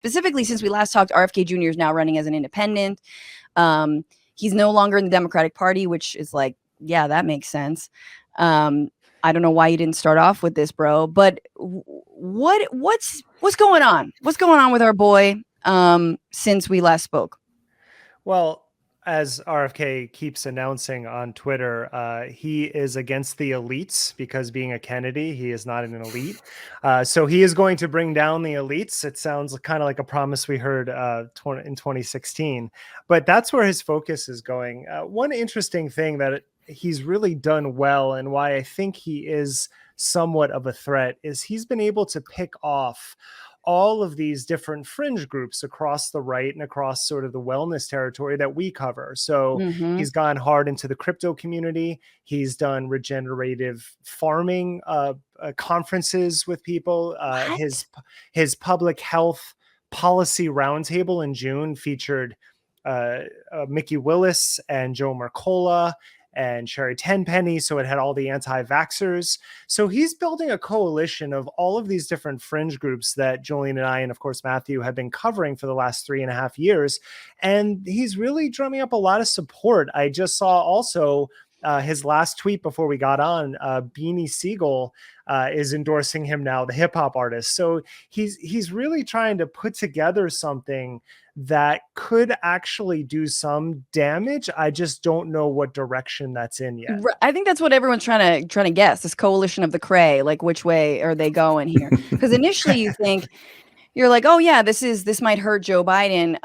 specifically since we last talked, RFK Jr. is now running as an independent. He's no longer in the Democratic Party, which is like, yeah, that makes sense. I don't know why you didn't start off with this, bro. But what's going on? What's going on with our boy since we last spoke? Well, as RFK keeps announcing on Twitter, he is against the elites because being a Kennedy, he is not an elite. So he is going to bring down the elites. It sounds kind of like a promise we heard in 2016, but that's where his focus is going. One interesting thing that he's really done well and why I think he is somewhat of a threat is he's been able to pick off all of these different fringe groups across the right and across sort of the wellness territory that we cover. So he's gone hard into the crypto community. He's done regenerative farming conferences with people. His public health policy roundtable in June featured Mickey Willis and Joe Mercola and Sherry Tenpenny. So it had all the anti-vaxxers. So he's building a coalition of all of these different fringe groups that Julian and I, and of course, Matthew, have been covering for the last 3.5 years. And he's really drumming up a lot of support. I just saw also his last tweet before we got on, Beanie Siegel is endorsing him now, the hip hop artist. So he's really trying to put together something that could actually do some damage. I just don't know what direction that's in yet. I think that's what everyone's trying to guess. This coalition of the Cray, like which way are they going here? Because initially you think you're like, oh yeah, this might hurt Joe Biden,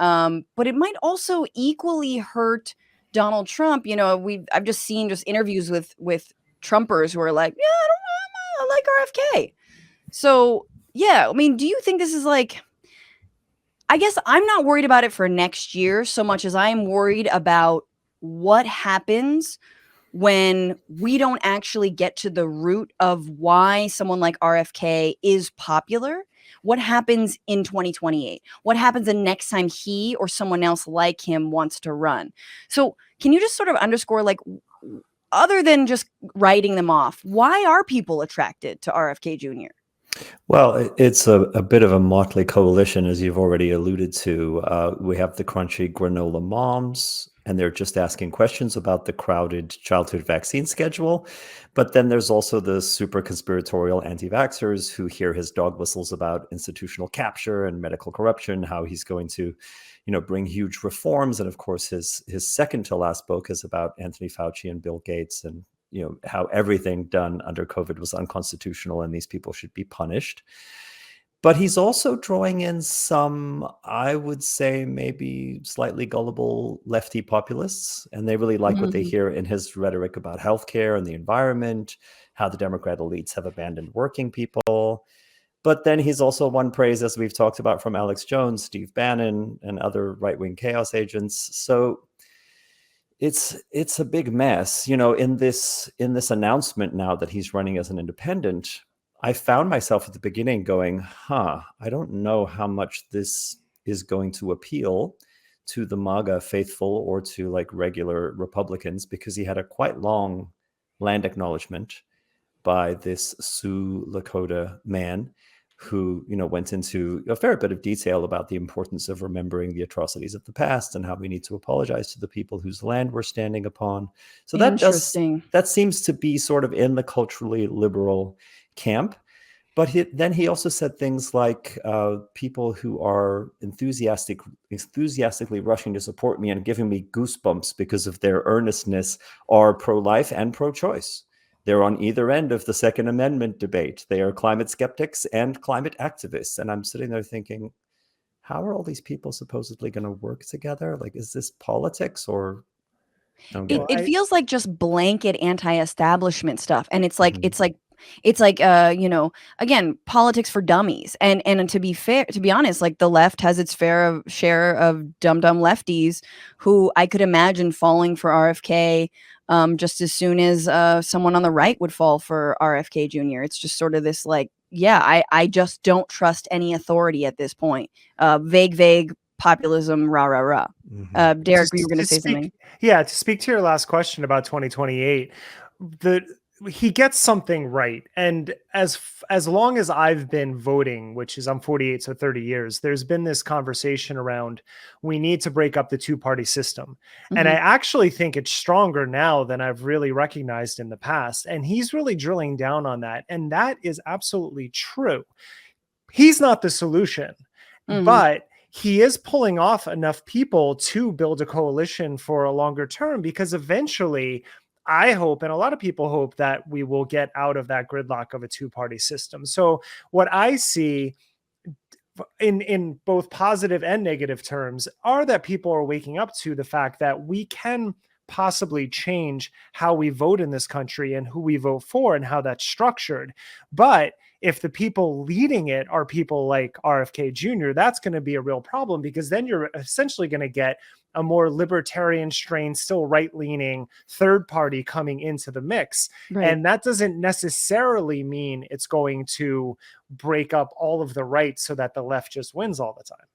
but it might also equally hurt Donald Trump. You know, I've just seen interviews with Trumpers who are like, yeah, I like RFK. So yeah, I mean, do you think this is like? I guess I'm not worried about it for next year so much as I am worried about what happens when we don't actually get to the root of why someone like RFK is popular. What happens in 2028? What happens the next time he or someone else like him wants to run? So can you just sort of underscore, like, other than just writing them off, why are people attracted to RFK Jr.? Well, it's a bit of a motley coalition, as you've already alluded to. We have the crunchy granola moms, and they're just asking questions about the crowded childhood vaccine schedule. But then there's also the super conspiratorial anti-vaxxers who hear his dog whistles about institutional capture and medical corruption, how he's going to, bring huge reforms. And of course, his second to last book is about Anthony Fauci and Bill Gates and how everything done under COVID was unconstitutional and these people should be punished. But he's also drawing in some, I would say, maybe slightly gullible lefty populists. And they really like what they hear in his rhetoric about healthcare and the environment, how the Democrat elites have abandoned working people. But then he's also won praise, as we've talked about, from Alex Jones, Steve Bannon, and other right-wing chaos agents. So it's a big mess, in this announcement now that he's running as an independent. I found myself at the beginning going, I don't know how much this is going to appeal to the MAGA faithful or to like regular Republicans, because he had a quite long land acknowledgement by this Sioux Lakota man who, went into a fair bit of detail about the importance of remembering the atrocities of the past and how we need to apologize to the people whose land we're standing upon. So that seems to be sort of in the culturally liberal camp. But then he also said things like people who are enthusiastically rushing to support me and giving me goosebumps because of their earnestness are pro-life and pro-choice. They're on either end of the Second Amendment debate. They are climate skeptics and climate activists. And I'm sitting there thinking, how are all these people supposedly going to work together? Like, is this politics or? It feels like just blanket anti-establishment stuff. And it's like, again, politics for dummies. And to be honest, like the left has its fair share of dumb lefties who I could imagine falling for RFK just as soon as someone on the right would fall for RFK Jr. It's just sort of this like, I just don't trust any authority at this point. Vague populism, rah. Derek, you were going to say something. Yeah, to speak to your last question about 2028, he gets something right. And as long as I've been voting, which is I'm 48, so 30 years, there's been this conversation around we need to break up the two-party system. And I actually think it's stronger now than I've really recognized in the past. And he's really drilling down on that. And that is absolutely true. He's not the solution, but he is pulling off enough people to build a coalition for a longer term, because eventually I hope, and a lot of people hope, that we will get out of that gridlock of a two-party system. So what I see in both positive and negative terms are that people are waking up to the fact that we can possibly change how we vote in this country and who we vote for and how that's structured. But if the people leading it are people like RFK Jr., that's going to be a real problem, because then you're essentially going to get a more libertarian strain, still right-leaning third party coming into the mix. Right. And that doesn't necessarily mean it's going to break up all of the right so that the left just wins all the time.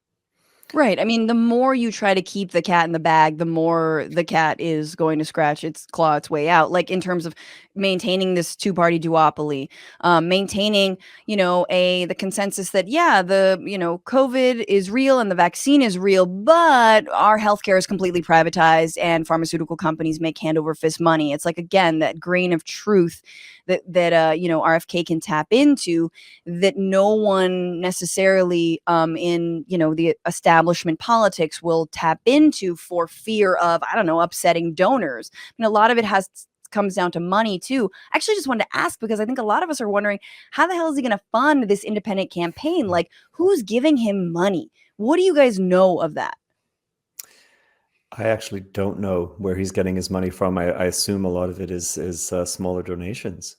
Right. I mean, the more you try to keep the cat in the bag, the more the cat is going to scratch its claw its way out. Like in terms of maintaining this two-party duopoly, maintaining, the consensus that, COVID is real and the vaccine is real, but our healthcare is completely privatized and pharmaceutical companies make hand over fist money. It's like, again, that grain of truth that RFK can tap into, that no one necessarily in the establishment politics will tap into for fear of, I don't know, upsetting donors. I mean, a lot of it comes down to money too. I actually just wanted to ask, because I think a lot of us are wondering, how the hell is he going to fund this independent campaign? Like, who's giving him money? What do you guys know of that? I actually don't know where he's getting his money from. I assume a lot of it is smaller donations.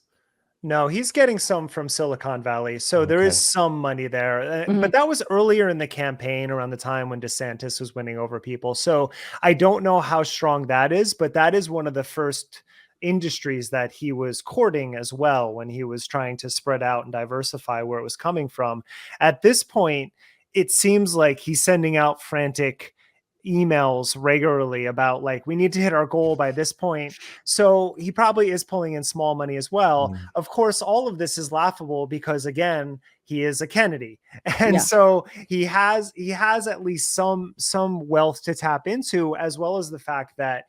No, he's getting some from Silicon Valley. So there is some money there. But that was earlier in the campaign, around the time when DeSantis was winning over people. So I don't know how strong that is, but that is one of the first industries that he was courting as well, when he was trying to spread out and diversify where it was coming from. At this point, it seems like he's sending out frantic emails regularly about, like, we need to hit our goal by this point. So he probably is pulling in small money as well. Of course, all of this is laughable because, again, he is a Kennedy. And so he has at least some wealth to tap into, as well as the fact that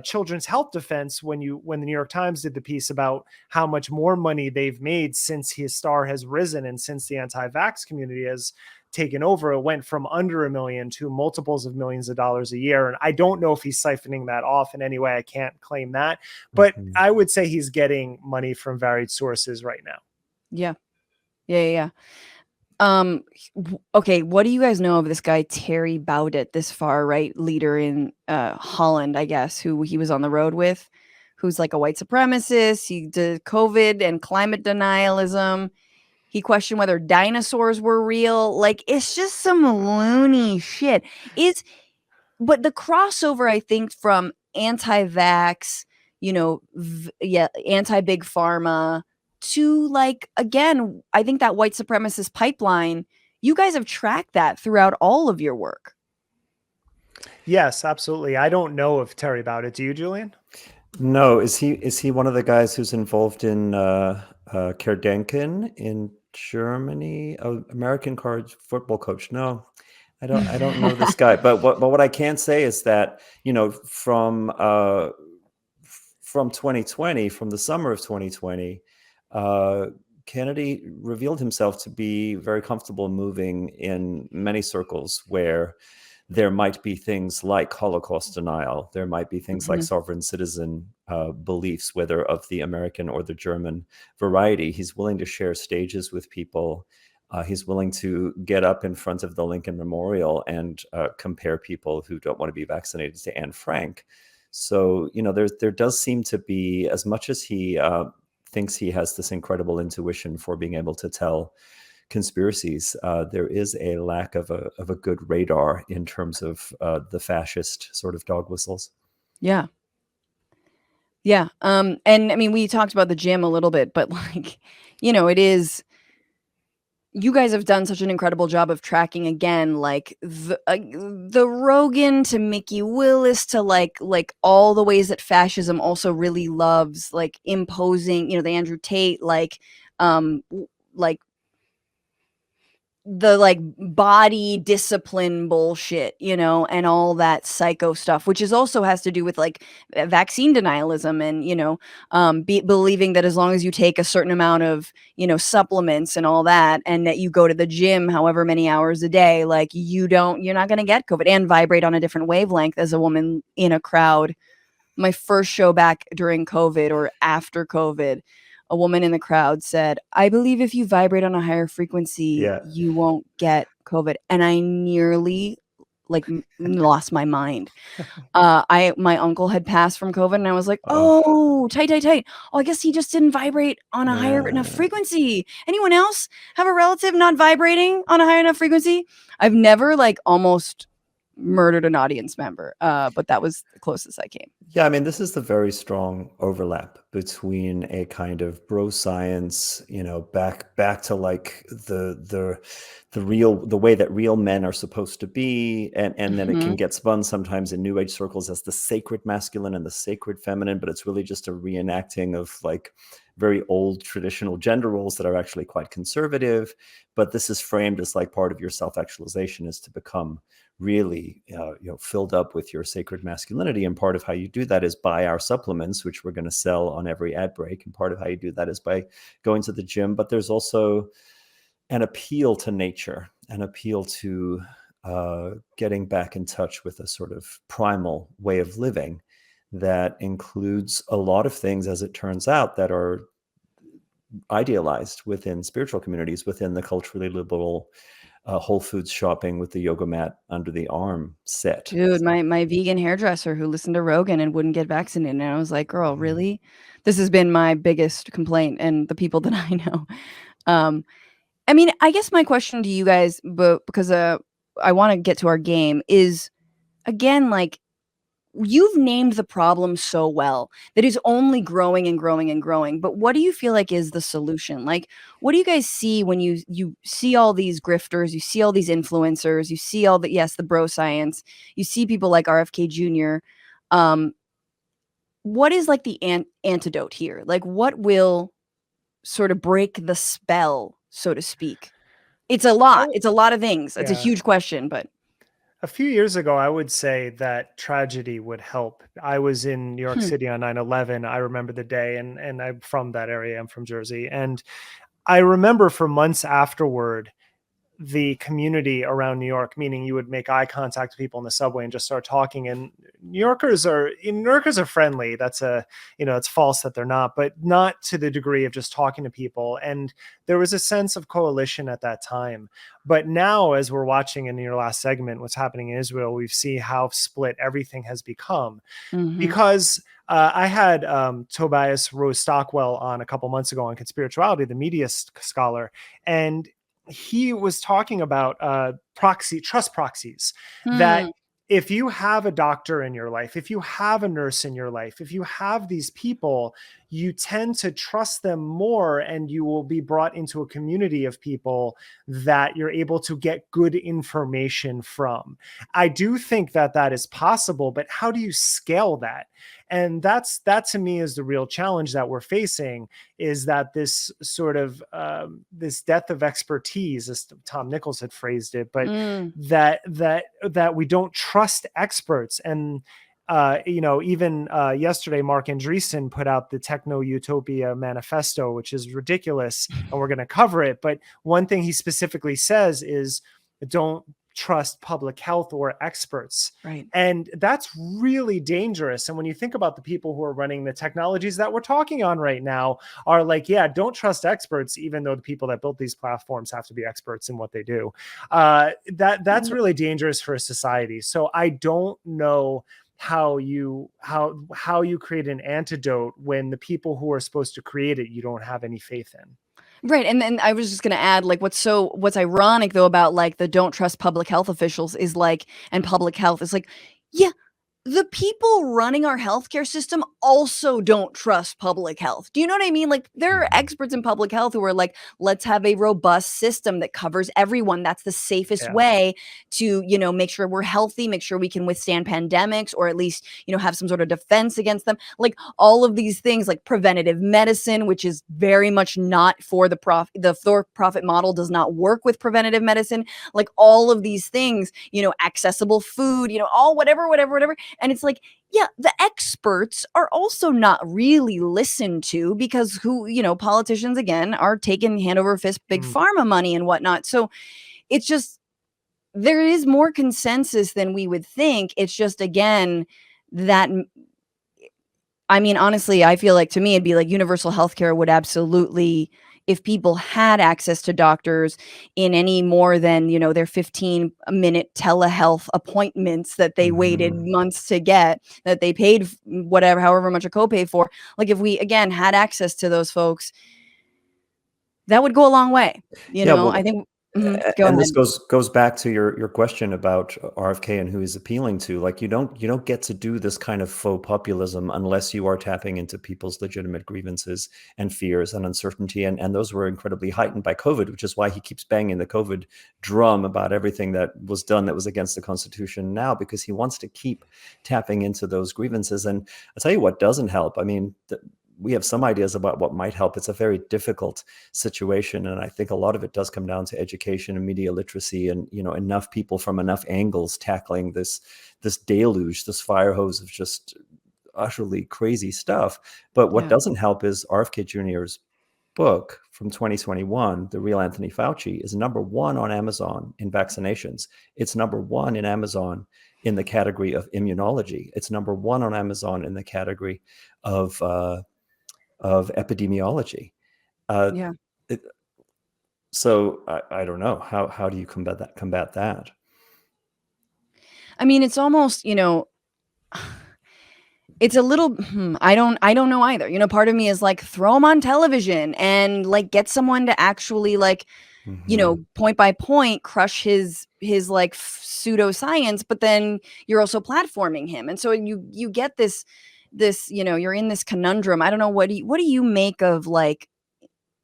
Children's Health Defense, when the New York Times did the piece about how much more money they've made since his star has risen and since the anti-vax community has taken over, it went from under $1 million to multiples of millions of dollars a year. And I don't know if he's siphoning that off in any way. I can't claim that, but I would say he's getting money from varied sources right now. Yeah. Okay, what do you guys know of this guy Terry Baudet, this far right leader in Holland, I guess, who he was on the road with, who's like a white supremacist? He did COVID and climate denialism. He questioned whether dinosaurs were real. Like, it's just some loony shit. But the crossover, I think, from anti-vax, anti-big pharma, to, like, again, I think that white supremacist pipeline, you guys have tracked that throughout all of your work. Yes, absolutely. I don't know of Terry Baudet. Do you, Julian? No. Is he one of the guys who's involved in Kerdenken in Germany? American college football coach? No, I don't know this guy. But what I can say is that, from 2020, from the summer of 2020, Kennedy revealed himself to be very comfortable moving in many circles where there might be things like Holocaust denial. There might be things like sovereign citizen beliefs, whether of the American or the German variety. He's willing to share stages with people. He's willing to get up in front of the Lincoln Memorial and compare people who don't want to be vaccinated to Anne Frank. So, there does seem to be, as much as he thinks he has this incredible intuition for being able to tell conspiracies, there is a lack of a good radar in terms of the fascist sort of dog whistles. Yeah. And I mean, we talked about the gym a little bit, but, like, it is, you guys have done such an incredible job of tracking, again, like the Rogan to Mickey Willis to like all the ways that fascism also really loves like imposing, the Andrew Tate, like like the like body discipline bullshit, and all that psycho stuff, which is also has to do with like vaccine denialism and, believing that as long as you take a certain amount of, supplements and all that, and that you go to the gym however many hours a day, like you're not going to get COVID and vibrate on a different wavelength as a woman in a crowd. My first show back during COVID or after COVID, a woman in the crowd said, "I believe if you vibrate on a higher frequency, you won't get COVID." And I nearly like lost my mind. My uncle had passed from COVID, and I was like, "Oh, tight. Oh, I guess he just didn't vibrate on a higher enough frequency. Anyone else have a relative not vibrating on a high enough frequency?" I've never like almost murdered an audience member, but that was the closest I came. Yeah, I mean, this is the very strong overlap between a kind of bro science, back to like the way that real men are supposed to be, and then it can get spun sometimes in New Age circles as the sacred masculine and the sacred feminine, but it's really just a reenacting of like very old traditional gender roles that are actually quite conservative. But this is framed as like part of your self-actualization is to become really filled up with your sacred masculinity, and part of how you do that is buy our supplements, which we're going to sell on every ad break, and part of how you do that is by going to the gym. But there's also an appeal to nature, an appeal to getting back in touch with a sort of primal way of living that includes a lot of things, as it turns out, that are idealized within spiritual communities, within the culturally liberal Whole Foods shopping with the yoga mat under the arm set. Dude, my vegan hairdresser who listened to Rogan and wouldn't get vaccinated, and I was like, "Girl, really?" This has been my biggest complaint, and the people that I know. I mean, I guess my question to you guys, but because I want to get to our game, is again, like, you've named the problem so well that is only growing and growing and growing. But what do you feel like is the solution? Like, what do you guys see when you see all these grifters, you see all these influencers, you see all the bro science, you see people like RFK Jr. What is like the antidote here? Like, what will sort of break the spell, so to speak? It's a lot. It's a lot of things. It's a huge question, but a few years ago, I would say that tragedy would help. I was in New York City on 9/11. I remember the day, and I'm from that area. I'm from Jersey. And I remember for months afterward, the community around New York, meaning you would make eye contact with people in the subway and just start talking. And New Yorkers are friendly. It's false that they're not, but not to the degree of just talking to people. And there was a sense of coalition at that time. But now, as we're watching in your last segment, what's happening in Israel, we see how split everything has become. Because I had Tobias Rose Stockwell on a couple months ago on Conspirituality, the media scholar, and he was talking about trust proxies, that if you have a doctor in your life, if you have a nurse in your life, if you have these people, you tend to trust them more, and you will be brought into a community of people that you're able to get good information from. I do think that is possible, but how do you scale that? And that to me is the real challenge that we're facing, is that this sort of this death of expertise, as Tom Nichols had phrased it, but that we don't trust experts. And even yesterday, Mark Andreessen put out the Techno Utopia Manifesto, which is ridiculous, and we're going to cover it. But one thing he specifically says is, don't trust public health or experts. Right. And that's really dangerous. And when you think about the people who are running the technologies that we're talking on right now are like, yeah, don't trust experts, even though the people that built these platforms have to be experts in what they do. That's really dangerous for a society. So I don't know how you create an antidote when the people who are supposed to create it, you don't have any faith in. Right. And then I was just going to add, like, what's ironic though about like the don't trust public health officials is like, and public health is like, yeah, the people running our healthcare system also don't trust public health. Do you know what I mean? Like, there are experts in public health who are like, let's have a robust system that covers everyone. That's the safest Yeah. way to, make sure we're healthy, make sure we can withstand pandemics, or at least, have some sort of defense against them. Like, all of these things, like preventative medicine, which is very much not for the for-profit model, does not work with preventative medicine. Like, all of these things, accessible food, all whatever. And it's like, yeah, the experts are also not really listened to, because politicians, again, are taking hand over fist big pharma money and whatnot. So it's just, there is more consensus than we would think. It's just, again, that, I mean, honestly, I feel like, to me, it'd be like universal healthcare would absolutely, if people had access to doctors in any more than, their 15-minute telehealth appointments that they waited months to get, that they paid however much a copay for. Like, if we, again, had access to those folks, that would go a long way. I think. Go and ahead. this goes back to your question about RFK and who he's appealing to. Like, you don't get to do this kind of faux populism unless you are tapping into people's legitimate grievances and fears and uncertainty, and those were incredibly heightened by COVID, which is why he keeps banging the COVID drum about everything that was done that was against the Constitution now, because he wants to keep tapping into those grievances. And I'll tell you what doesn't help. I mean, we have some ideas about what might help. It's a very difficult situation, and I think a lot of it does come down to education and media literacy, and enough people from enough angles tackling this deluge, this fire hose of just utterly crazy stuff. But what doesn't help is RFK Jr.'s book from 2021, The Real Anthony Fauci, is #1 on Amazon in vaccinations. It's #1 in Amazon in the category of immunology. It's #1 on Amazon in the category of epidemiology. So I don't know, how do you combat that? I mean, it's almost, it's a little, I don't know either. Part of me is like, throw him on television and like get someone to actually like, point by point crush his like pseudoscience, but then you're also platforming him. And so you get this, you're in this conundrum. I don't know. What do you make of like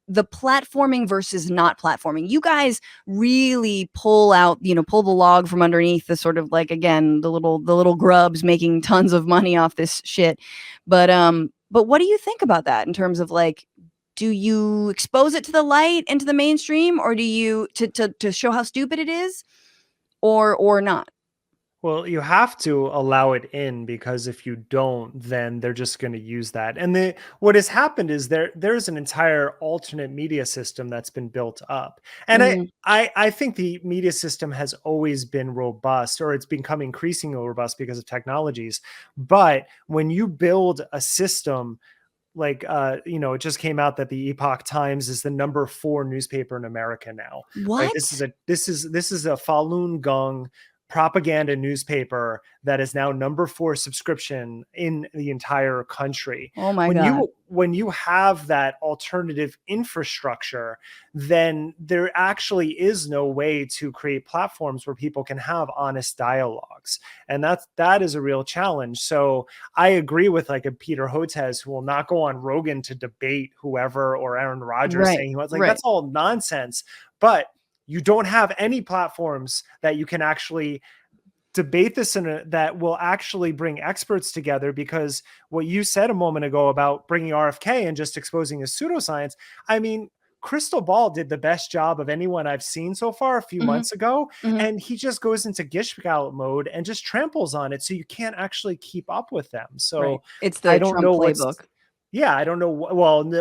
the platforming versus not platforming? You guys really pull the log from underneath the sort of like, again, the little grubs making tons of money off this shit. But what do you think about that in terms of like, do you expose it to the light and to the mainstream, or do you to show how stupid it is, or not? Well, you have to allow it in, because if you don't, then they're just going to use that. And what has happened is there's an entire alternate media system that's been built up. And I think the media system has always been robust, or it's become increasingly robust because of technologies. But when you build a system like, it just came out that the Epoch Times is the #4 newspaper in America now. What? Right? This is a Falun Gong propaganda newspaper that is now #4 subscription in the entire country. Oh my God. When you have that alternative infrastructure, then there actually is no way to create platforms where people can have honest dialogues. And that is a real challenge. So I agree with like a Peter Hotez, who will not go on Rogan to debate whoever, or Aaron Rodgers saying he was like, that's all nonsense. But you don't have any platforms that you can actually debate this that will actually bring experts together, because what you said a moment ago about bringing RFK and just exposing his pseudoscience, I mean, Crystal Ball did the best job of anyone I've seen so far a few months ago, and he just goes into Gish Gallop mode and just tramples on it, so you can't actually keep up with them. So it's the Trump playbook. Yeah, I don't know. Well,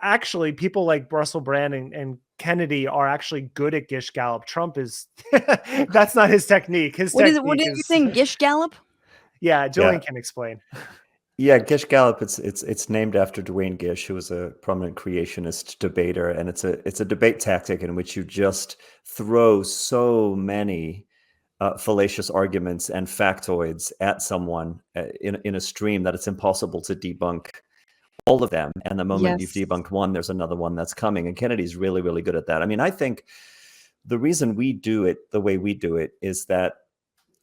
actually, people like Russell Brand and Kennedy are actually good at Gish Gallop. Trump is that's not his technique. What is it? What did you think? Gish Gallop? Yeah, Julian can explain. Yeah, Gish Gallop. It's named after Duane Gish, who was a prominent creationist debater, and it's a debate tactic in which you just throw so many fallacious arguments and factoids at someone in a stream that it's impossible to debunk all of them. And the moment you've debunked one, there's another one that's coming. And Kennedy's really, really good at that. I mean, I think the reason we do it the way we do it is that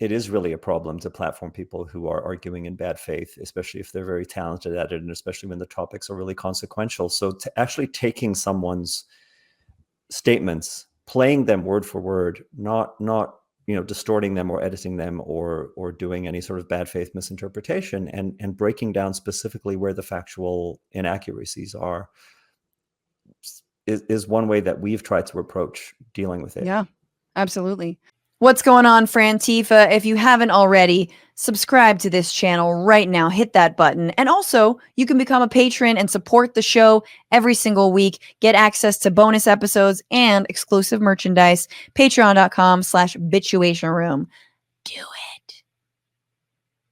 it is really a problem to platform people who are arguing in bad faith, especially if they're very talented at it, and especially when the topics are really consequential. So actually taking someone's statements, playing them word for word, not distorting them or editing them or doing any sort of bad faith misinterpretation, and breaking down specifically where the factual inaccuracies are, is one way that we've tried to approach dealing with it. Yeah, absolutely. What's going on, Frantifa? If you haven't already, subscribe to this channel right now. Hit that button. And also, you can become a patron and support the show every single week. Get access to bonus episodes and exclusive merchandise. Patreon.com/bitchuation room. Do